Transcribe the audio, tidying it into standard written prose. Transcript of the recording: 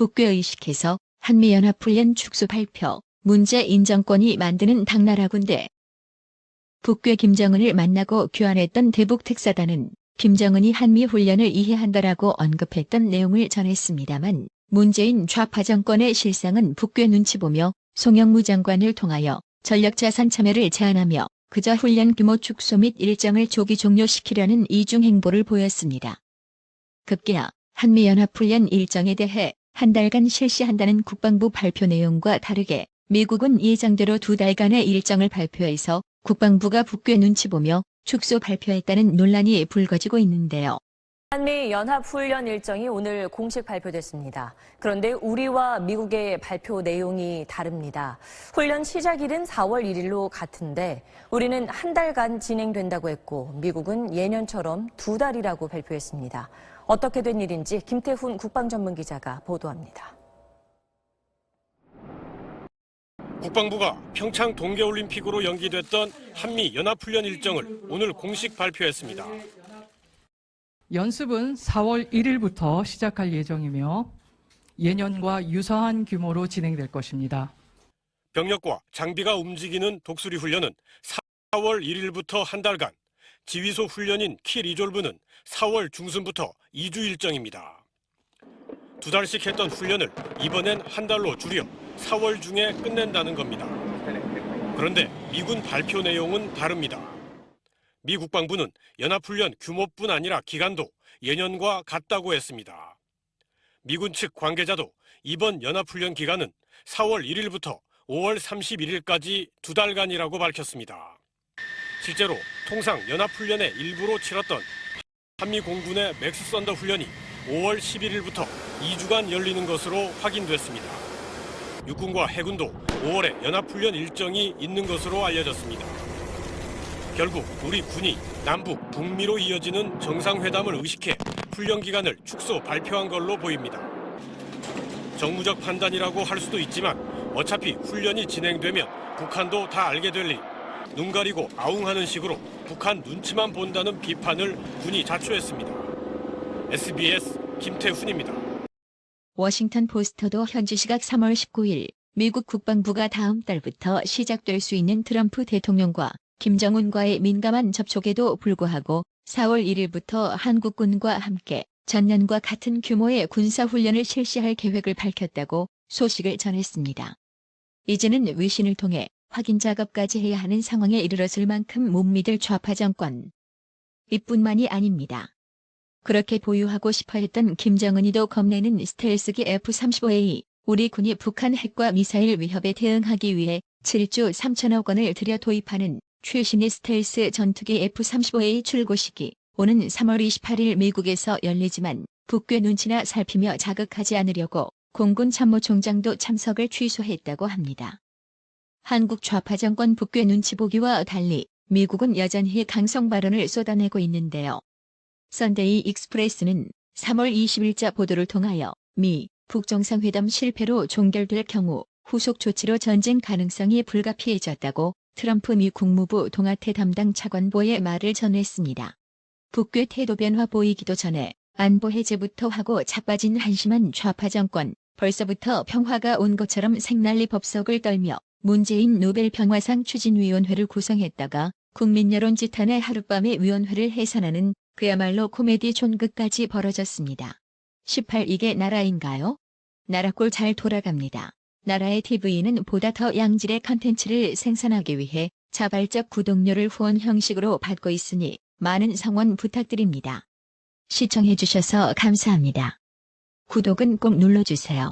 북괴 의식해서 한미연합훈련 축소 발표, 문제 인정권이 만드는 당나라 군대. 북괴 김정은을 만나고 교환했던 대북 특사단은 김정은이 한미훈련을 이해한다라고 언급했던 내용을 전했습니다만 문재인 좌파 정권의 실상은 북괴 눈치 보며 송영무 장관을 통하여 전력자산 참여를 제안하며 그저 훈련 규모 축소 및 일정을 조기 종료시키려는 이중 행보를 보였습니다. 급기야 한미연합훈련 일정에 대해 한 달간 실시한다는 국방부 발표 내용과 다르게 미국은 예정대로 2달간의 일정을 발표해서 국방부가 북괴 눈치 보며 축소 발표했다는 논란이 불거지고 있는데요. 한미연합훈련 일정이 오늘 공식 발표됐습니다. 그런데 우리와 미국의 발표 내용이 다릅니다. 훈련 시작일은 4월 1일로 같은데 우리는 한 달간 진행된다고 했고 미국은 예년처럼 2달이라고 발표했습니다. 어떻게 된 일인지 김태훈 국방전문기자가 보도합니다. 국방부가 평창 동계올림픽으로 연기됐던 한미연합훈련 일정을 오늘 공식 발표했습니다. 연습은 4월 1일부터 시작할 예정이며 예년과 유사한 규모로 진행될 것입니다. 병력과 장비가 움직이는 독수리 훈련은 4월 1일부터 한 달간, 지휘소 훈련인 키 리졸브는 4월 중순부터 2주 일정입니다. 2달씩 했던 훈련을 이번엔 한 달로 줄여 4월 중에 끝낸다는 겁니다. 그런데 미군 발표 내용은 다릅니다. 미 국방부는 연합훈련 규모뿐 아니라 기간도 예년과 같다고 했습니다. 미군 측 관계자도 이번 연합훈련 기간은 4월 1일부터 5월 31일까지 2달간이라고 밝혔습니다. 실제로 통상 연합훈련의 일부로 치렀던 한미 공군의 맥스 썬더 훈련이 5월 11일부터 2주간 열리는 것으로 확인됐습니다. 육군과 해군도 5월에 연합훈련 일정이 있는 것으로 알려졌습니다. 결국 우리 군이 남북, 북미로 이어지는 정상회담을 의식해 훈련 기간을 축소 발표한 걸로 보입니다. 정무적 판단이라고 할 수도 있지만 어차피 훈련이 진행되면 북한도 다 알게 될 일, 눈 가리고 아웅하는 식으로 북한 눈치만 본다는 비판을 군이 자초했습니다. SBS 김태훈입니다. 워싱턴 포스터도 현지 시각 3월 19일 미국 국방부가 다음 달부터 시작될 수 있는 트럼프 대통령과 김정은과의 민감한 접촉에도 불구하고 4월 1일부터 한국군과 함께 전년과 같은 규모의 군사훈련을 실시할 계획을 밝혔다고 소식을 전했습니다. 이제는 외신을 통해 확인 작업까지 해야 하는 상황에 이르렀을 만큼 못 믿을 좌파 정권. 이뿐만이 아닙니다. 그렇게 보유하고 싶어 했던 김정은이도 겁내는 스텔스기 F-35A, 우리 군이 북한 핵과 미사일 위협에 대응하기 위해 7조 3천억 원을 들여 도입하는 최신의 스텔스 전투기 F-35A 출고식이 오는 3월 28일 미국에서 열리지만 북괴 눈치나 살피며 자극하지 않으려고 공군 참모총장도 참석을 취소했다고 합니다. 한국 좌파 정권 북괴 눈치 보기와 달리 미국은 여전히 강성 발언을 쏟아내고 있는데요. 선데이 익스프레스는 3월 20일자 보도를 통하여 미, 북 정상회담 실패로 종결될 경우 후속 조치로 전쟁 가능성이 불가피해졌다고 트럼프 미 국무부 동아태 담당 차관보의 말을 전했습니다. 북괴 태도 변화 보이기도 전에 안보 해제부터 하고 자빠진 한심한 좌파 정권, 벌써부터 평화가 온 것처럼 생난리 법석을 떨며 문재인 노벨 평화상 추진위원회를 구성했다가 국민 여론 지탄의 하룻밤에 위원회를 해산하는 그야말로 코미디 촌극까지 벌어졌습니다. 18 이게 나라인가요? 나라꼴 잘 돌아갑니다. 나라의 TV는 보다 더 양질의 컨텐츠를 생산하기 위해 자발적 구독료를 후원 형식으로 받고 있으니 많은 성원 부탁드립니다. 시청해주셔서 감사합니다. 구독은 꼭 눌러주세요.